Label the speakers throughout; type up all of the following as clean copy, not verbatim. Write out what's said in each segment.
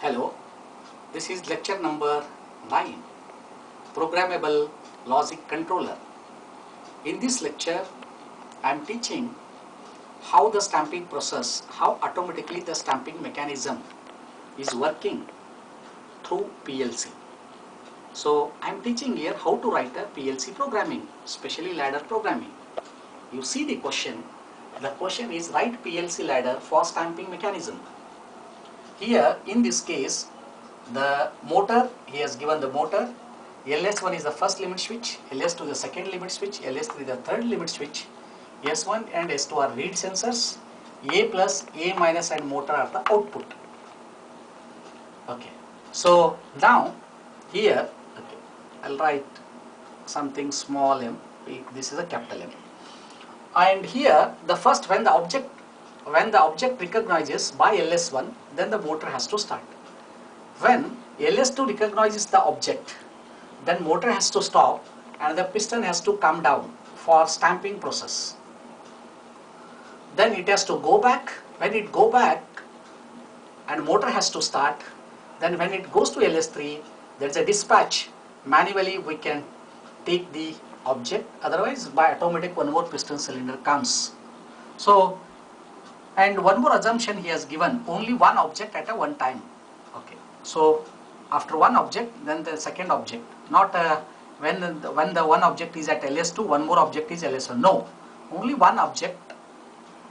Speaker 1: Hello, this is lecture number 9, Programmable Logic Controller. In this lecture, I am teaching how the stamping process, how automatically the stamping mechanism is working through PLC. So, I am teaching here how to write a PLC programming, especially ladder programming. You see the question is write PLC ladder for stamping mechanism. Here, in this case, the motor, he has given the motor, LS1 is the first limit switch, LS2 is the second limit switch, LS3 is the third limit switch, S1 and S2 are read sensors, A plus, A minus and motor are the output. Okay, so now here, okay, I'll write something small m, this is a capital M. And here, the first, when the object recognizes by LS1, then the motor has to start. When LS2 recognizes the object, then motor has to stop and the piston has to come down for stamping process. Then it has to go back. When it go back and motor has to start, then when it goes to LS3, there is a dispatch. Manually we can take the object, otherwise by automatic one more piston cylinder comes. So, and one more assumption he has given, only one object at a one time. Okay. So, after one object, then the second object. Not when the one object is at LS2, one more object is LS1. No, only one object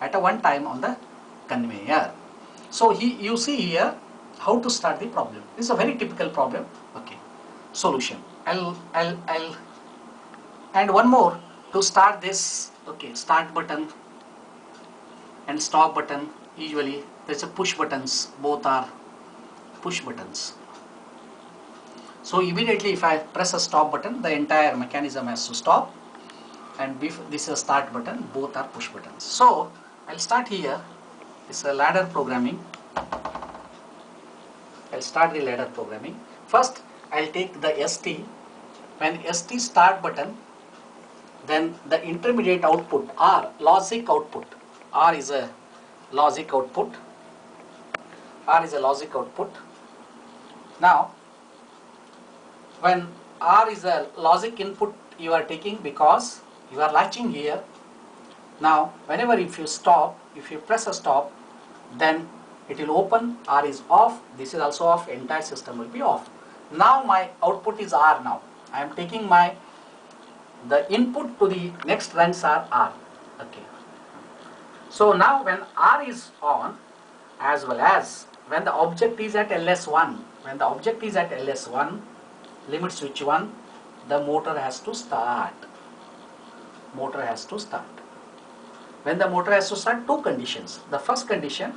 Speaker 1: at a one time on the conveyor. So, you see here how to start the problem. This is a very typical problem. Okay. Solution. And one more to start this. Okay, start button and stop button. Usually there's a push buttons, both are push buttons. So immediately if I press a stop button, the entire mechanism has to stop, and this is a start button, both are push buttons. So I'll start here. This is a ladder programming. I'll start the ladder programming. First I'll take the ST. When ST start button, then the intermediate output R, logic output. R is a logic output. R is a logic output. Now, when R is a logic input you are taking, because you are latching here. Now, whenever if you press a stop, then it will open. R is off. This is also off. Entire system will be off. Now my output is R. Now I am taking the input to the next runs are R. Okay. So now when R is on, as well as when the object is at LS1, limit switch 1, the motor has to start. Motor has to start. When the motor has to start, two conditions. The first condition,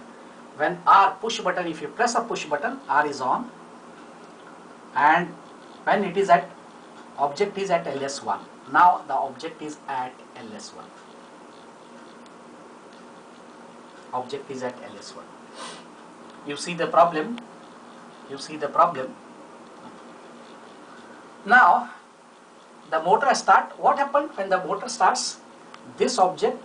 Speaker 1: when R push button, if you press a push button, R is on, and when it is at object is at LS1. Now the object is at LS1. Object is at LS1. You see the problem? You see the problem? Now the motor start. What happened when the motor starts? This object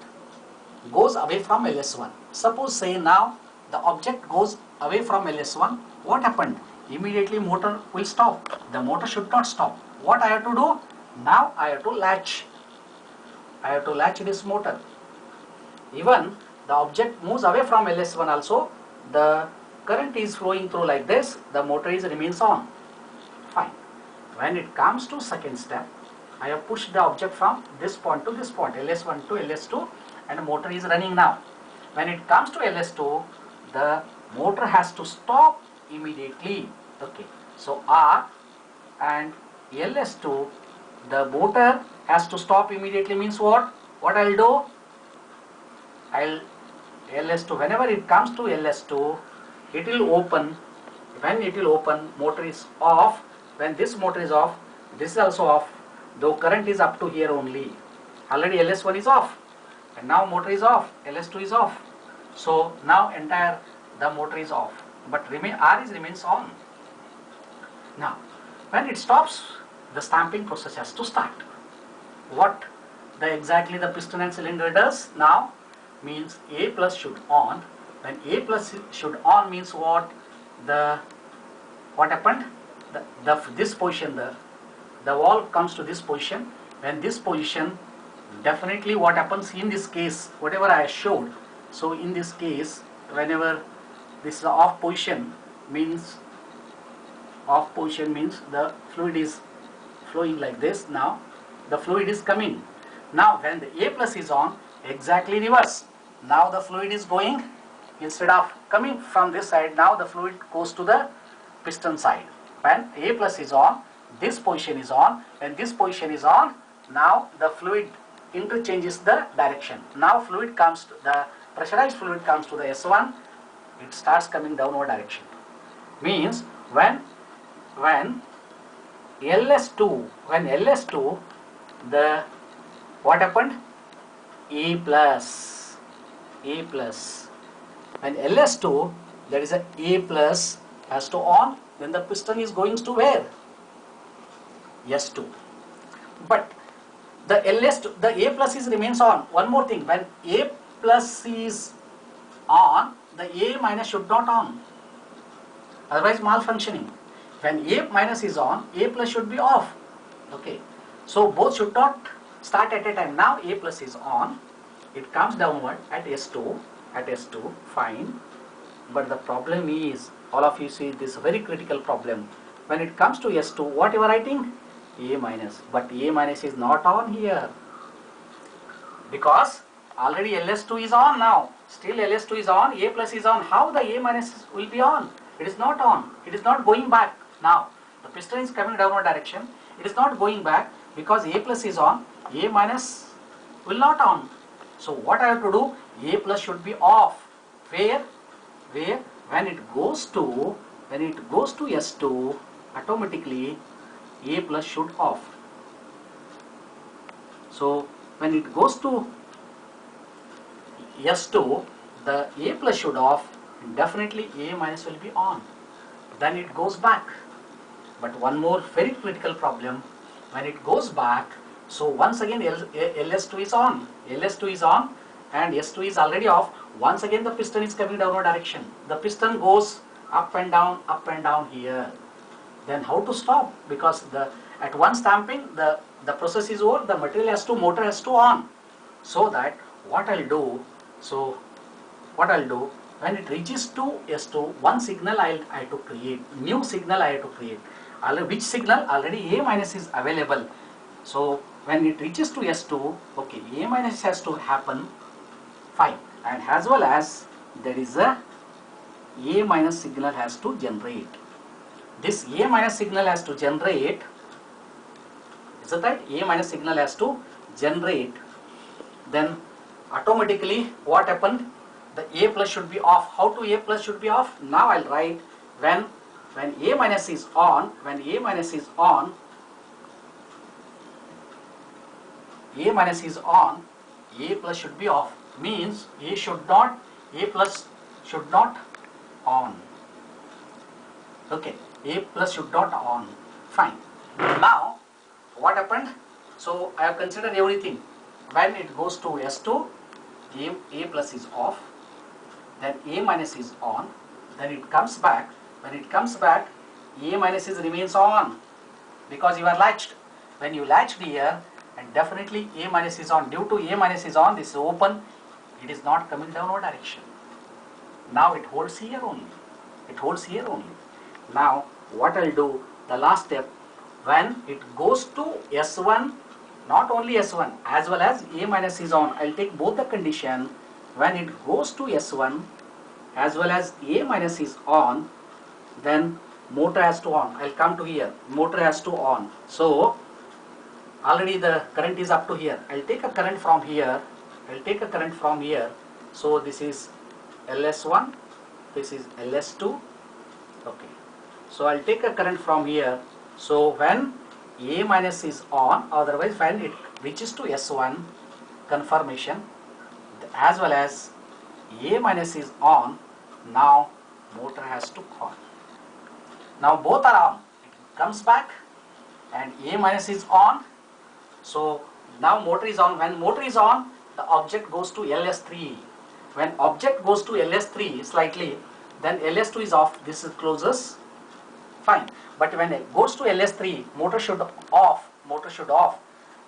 Speaker 1: goes away from LS1. Suppose say now the object goes away from LS1. What happened? Immediately motor will stop. The motor should not stop. What I have to do? Now I have to latch. I have to latch this motor. Even the object moves away from LS1 also, the current is flowing through like this, the motor remains on. Fine. When it comes to second step, I have pushed the object from this point to this point, LS1 to LS2, and the motor is running now. When it comes to LS2, the motor has to stop immediately. Okay. So R and LS2, the motor has to stop immediately means what? What I'll do? LS2, whenever it comes to LS2, it will open. When it will open, motor is off. When this motor is off, this is also off. Though current is up to here only. Already LS1 is off, and now motor is off. LS2 is off. So now the motor is off, but R remains on. Now, when it stops, the stamping process has to start. What exactly the piston and cylinder does now means A plus should on. When A plus should on means what? The what happened? This position, the valve comes to this position. When this position, definitely what happens in this case, whatever I showed. So in this case, whenever this is off position, means the fluid is flowing like this. Now the fluid is coming. Now when the A plus is on, exactly reverse. Now the fluid is going, instead of coming from this side, now the fluid goes to the piston side. When A plus is on, this position is on. When this position is on, now the fluid interchanges the direction. Now fluid comes to the pressurized fluid comes to the S1. It starts coming downward direction. Means when LS2, the what happened? A plus. When LS2, there is A plus has to on, then the piston is going to where? S2. But the LS2, the A plus remains on. One more thing, when A plus is on, the A minus should not on. Otherwise malfunctioning. When A minus is on, A plus should be off. Okay. So both should not start at a time. Now A plus is on. It comes downward at S2. Fine. But the problem is, all of you see this very critical problem. When it comes to S2, what you are writing? A minus. But A minus is not on here. Because already LS2 is on now. Still LS2 is on. A plus is on. How the A minus will be on? It is not on. It is not going back. Now the piston is coming downward direction. It is not going back because A plus is on. A minus will not on. So what I have to do? A plus should be off. Where? When it goes to S2, automatically A plus should off. So when it goes to S2, the A plus should off. Definitely A minus will be on. Then it goes back. But one more very critical problem. When it goes back, so once again LS2 is on. LS2 is on and S2 is already off. Once again the piston is coming downward direction. The piston goes up and down here. Then how to stop? Because at one stamping the process is over, the motor has to on. So that what I'll do, when it reaches to S2, one signal I have to create, new signal I have to create. Which signal? Already A minus is available. So when it reaches to S2, okay, A minus has to happen, fine. And as well as there is a A minus signal has to generate. This A minus signal has to generate, is it right? A minus signal has to generate. Then automatically what happened? The A plus should be off. How to A plus should be off? Now I'll write when A minus is on, A minus is on, A plus should be off. Means A plus should not on. Okay, A plus should not on. Fine. Now what happened? So I have considered everything. When it goes to S2, A plus is off. Then A minus is on. Then it comes back. When it comes back, A minus remains on because you are latched. When you latched here, and definitely A minus is on. Due to A minus is on, this is open. It is not coming downward direction. Now it holds here only. Now what I'll do, the last step, when it goes to S1, not only S1 as well as A minus is on, I'll take both the condition. When it goes to S1 as well as A minus is on, then motor has to on. I'll come to here. Motor has to on. So already the current is up to here. I'll take a current from here. So this is LS1. This is LS2. Okay. So I'll take a current from here. So when A minus is on, otherwise when it reaches to S1, confirmation, as well as A minus is on, now motor has to on. Now both are on. It comes back and A minus is on. So now motor is on. When motor is on, the object goes to LS3. When object goes to LS3 slightly, then LS2 is off. This is closes. fine. But when it goes to LS3, motor should off,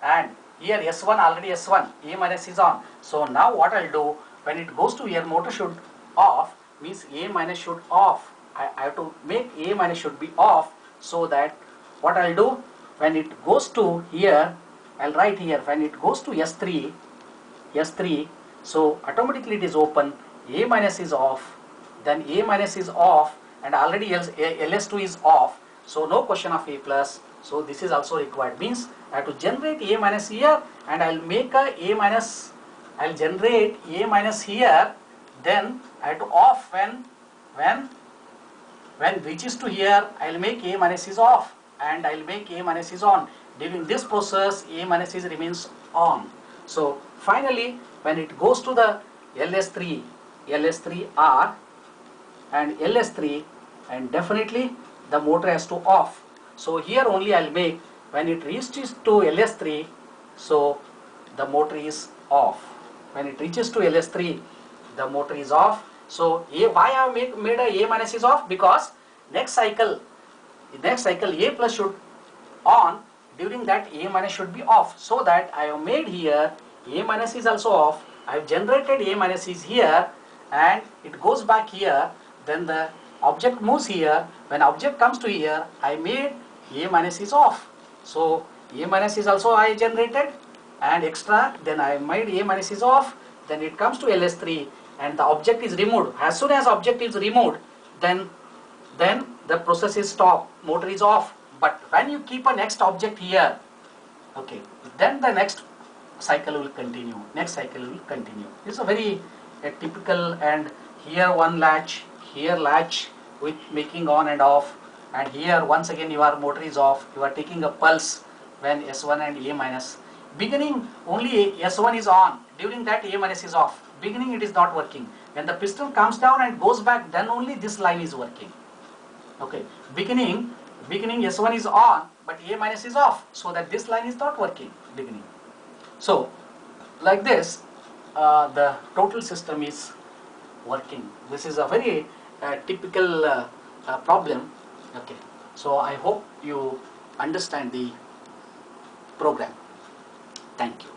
Speaker 1: and here S1 already S1, A minus is on. So now what I'll do, when it goes to here, motor should off, means A minus should off. I have to make A minus should be off, so that what I'll do, when it goes to here, I'll write here, when it goes to S3, so automatically it is open, A minus is off, then A minus is off, and already LS2 is off, so no question of A plus, so this is also required, means I have to generate A minus here, and I'll make a minus, I'll generate A minus here, then I have to off when reaches to here, I'll make A minus is off, and I'll make A minus is on. During this process, A minus is remains on. So finally, when it goes to the LS3R and LS3, and definitely the motor has to off. So here only I'll make, when it reaches to LS3, so the motor is off. When it reaches to LS3, the motor is off. So why I have made a minus is off? Because next cycle A plus should on, during that A minus should be off. So that I have made here A minus is also off. I have generated A minus is here, and it goes back here, then the object moves here. When object comes to here, I made A minus is off. So A minus is also I generated, and extra, then I made A minus is off, then it comes to LS3, and the object is removed. As soon as object is removed, then the process is stopped, motor is off. But when you keep a next object here, okay, then the next cycle will continue. Next cycle will continue. It's a very typical, and here one latch, here latch with making on and off, and here once again your motor is off. You are taking a pulse when S1 and A minus. Beginning only S1 is on. During that A minus is off. Beginning it is not working. When the piston comes down and goes back, then only this line is working. Okay. Beginning S1 is on, but A minus is off, so that this line is not working. Beginning. So like this, the total system is working. This is a very typical problem. Okay. So I hope you understand the program. Thank you.